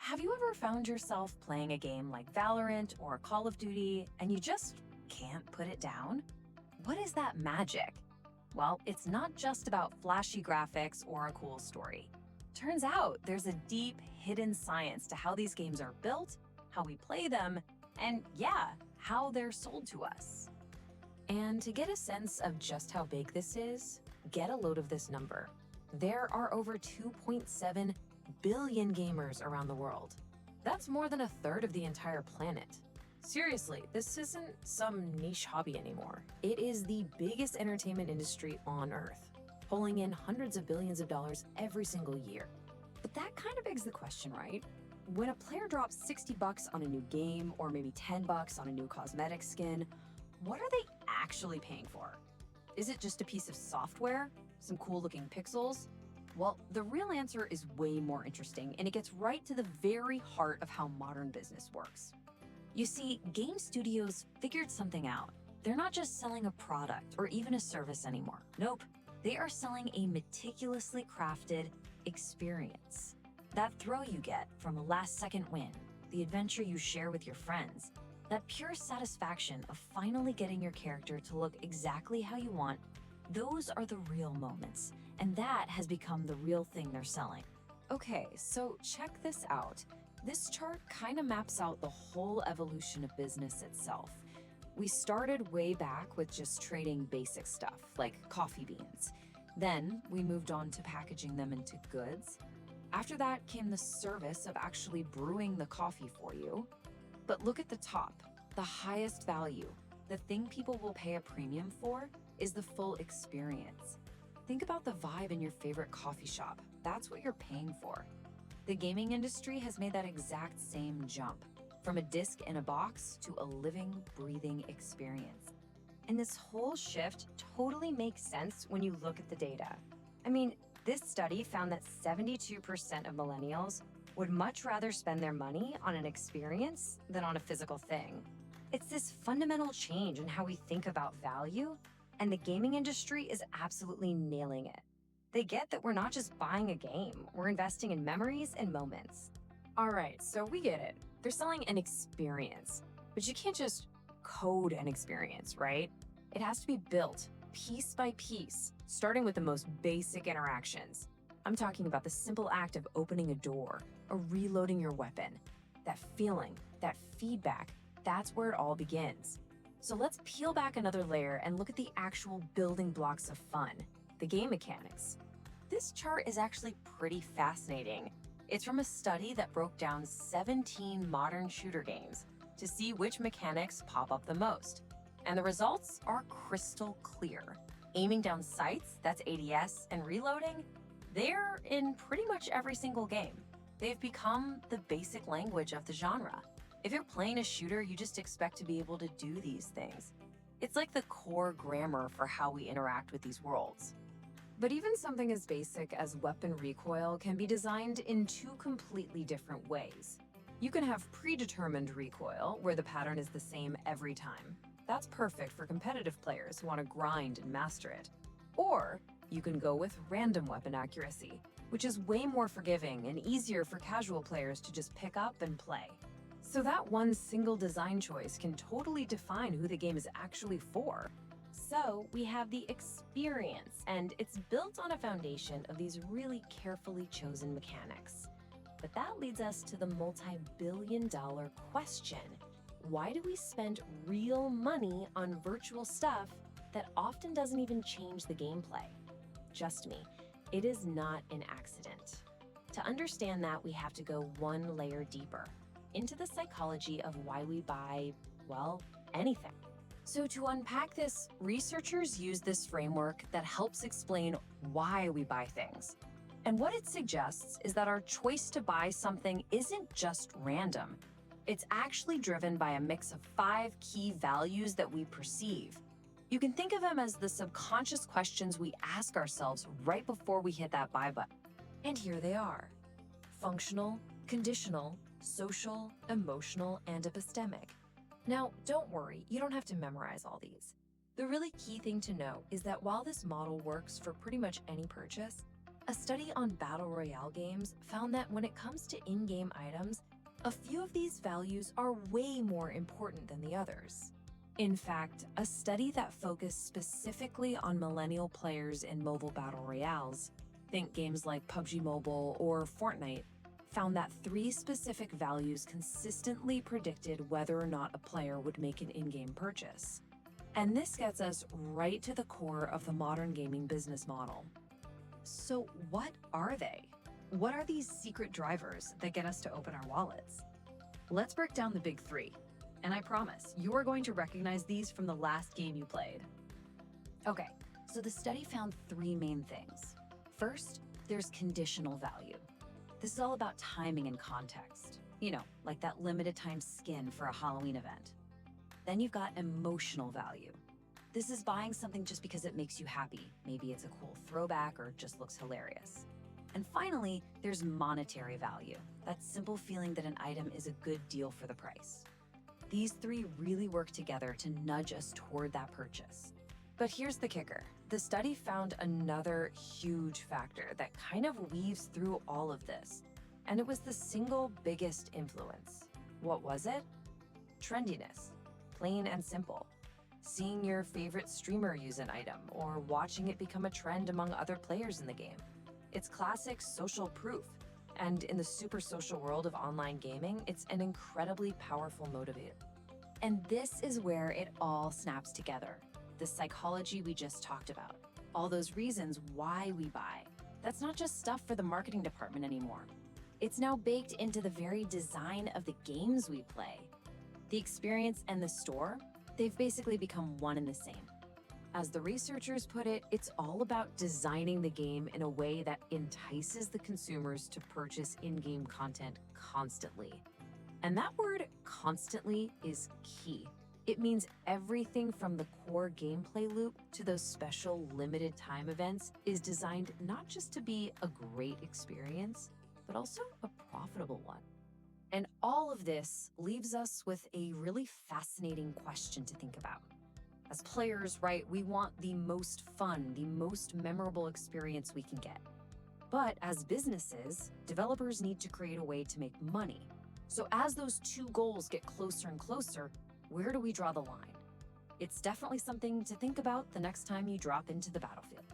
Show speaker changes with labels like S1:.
S1: Have you ever found yourself playing a game like Valorant or Call of Duty and you just can't put it down? What is that magic? Well, it's not just about flashy graphics or a cool story. Turns out there's a deep, hidden science to how these games are built, how we play them, and yeah, how they're sold to us. And to get a sense of just how big this is, get a load of this number. There are over 2.7 billion gamers around the world. That's more than a third of the entire planet. Seriously, this isn't some niche hobby anymore. It is the biggest entertainment industry on Earth, pulling in hundreds of billions of dollars every single year. But that kind of begs the question, right? When a player drops $60 on a new game or maybe $10 on a new cosmetic skin, what are they actually paying for? Is it just a piece of software? Some cool looking pixels? Well, the real answer is way more interesting, and it gets right to the very heart of how modern business works. You see, game studios figured something out. They're not just selling a product or even a service anymore. Nope, they are selling a meticulously crafted experience. That thrill you get from a last-second win, the adventure you share with your friends, that pure satisfaction of finally getting your character to look exactly how you want, those are the real moments, and that has become the real thing they're selling. Okay, so check this out. This chart kind of maps out the whole evolution of business itself. We started way back with just trading basic stuff, like coffee beans. Then we moved on to packaging them into goods. After that came the service of actually brewing the coffee for you. But look at the top, the highest value, the thing people will pay a premium for is the full experience. Think about the vibe in your favorite coffee shop. That's what you're paying for. The gaming industry has made that exact same jump, from a disc in a box to a living, breathing experience. And this whole shift totally makes sense when you look at the data. I mean, this study found that 72% of millennials would much rather spend their money on an experience than on a physical thing. It's this fundamental change in how we think about value, and the gaming industry is absolutely nailing it. They get that we're not just buying a game, we're investing in memories and moments. All right, so we get it. They're selling an experience, but you can't just code an experience, right? It has to be built piece by piece, starting with the most basic interactions. I'm talking about the simple act of opening a door or reloading your weapon. That feeling, that feedback, that's where it all begins. So let's peel back another layer and look at the actual building blocks of fun, the game mechanics. This chart is actually pretty fascinating. It's from a study that broke down 17 modern shooter games to see which mechanics pop up the most. And the results are crystal clear. Aiming down sights, that's ADS, and reloading, they're in pretty much every single game. They've become the basic language of the genre. If you're playing a shooter, you just expect to be able to do these things. It's like the core grammar for how we interact with these worlds. But even something as basic as weapon recoil can be designed in two completely different ways. You can have predetermined recoil, where the pattern is the same every time. That's perfect for competitive players who want to grind and master it. Or you can go with random weapon accuracy, which is way more forgiving and easier for casual players to just pick up and play. So that one single design choice can totally define who the game is actually for. So we have the experience, and it's built on a foundation of these really carefully chosen mechanics. But that leads us to the multi-billion-dollar question. Why do we spend real money on virtual stuff that often doesn't even change the gameplay? Trust me, it is not an accident. To understand that, we have to go one layer deeper, into the psychology of why we buy, well, anything. So to unpack this, researchers use this framework that helps explain why we buy things. And what it suggests is that our choice to buy something isn't just random. It's actually driven by a mix of 5 key values that we perceive. You can think of them as the subconscious questions we ask ourselves right before we hit that buy button. And here they are: functional, conditional, social, emotional, and epistemic. Now, don't worry, you don't have to memorize all these. The really key thing to know is that while this model works for pretty much any purchase, A study on battle royale games found that when it comes to in-game items, a few of these values are way more important than the others. In fact, a study that focused specifically on millennial players in mobile battle royales, think games like PUBG Mobile or Fortnite, found that 3 specific values consistently predicted whether or not a player would make an in-game purchase. And this gets us right to the core of the modern gaming business model. So what are they? What are these secret drivers that get us to open our wallets? Let's break down the big 3. And I promise, you are going to recognize these from the last game you played. Okay, so the study found 3 main things. First, there's conditional value. This is all about timing and context. You know, like that limited time skin for a Halloween event. Then you've got emotional value. This is buying something just because it makes you happy. Maybe it's a cool throwback or just looks hilarious. And finally, there's monetary value. That simple feeling that an item is a good deal for the price. These 3 really work together to nudge us toward that purchase. But here's the kicker. The study found another huge factor that kind of weaves through all of this. And it was the single biggest influence. What was it? Trendiness. Plain and simple. Seeing your favorite streamer use an item or watching it become a trend among other players in the game. It's classic social proof. And in the super social world of online gaming, it's an incredibly powerful motivator. And this is where it all snaps together. The psychology we just talked about. All those reasons why we buy. That's not just stuff for the marketing department anymore. It's now baked into the very design of the games we play. The experience and the store, they've basically become one and the same. As the researchers put it, it's all about designing the game in a way that entices the consumers to purchase in-game content constantly. And that word constantly is key. It means everything from the core gameplay loop to those special limited time events is designed not just to be a great experience, but also a profitable one. And all of this leaves us with a really fascinating question to think about. As players, right, we want the most fun, the most memorable experience we can get. But as businesses, developers need to create a way to make money. So as those 2 goals get closer and closer, where do we draw the line? It's definitely something to think about the next time you drop into the battlefield.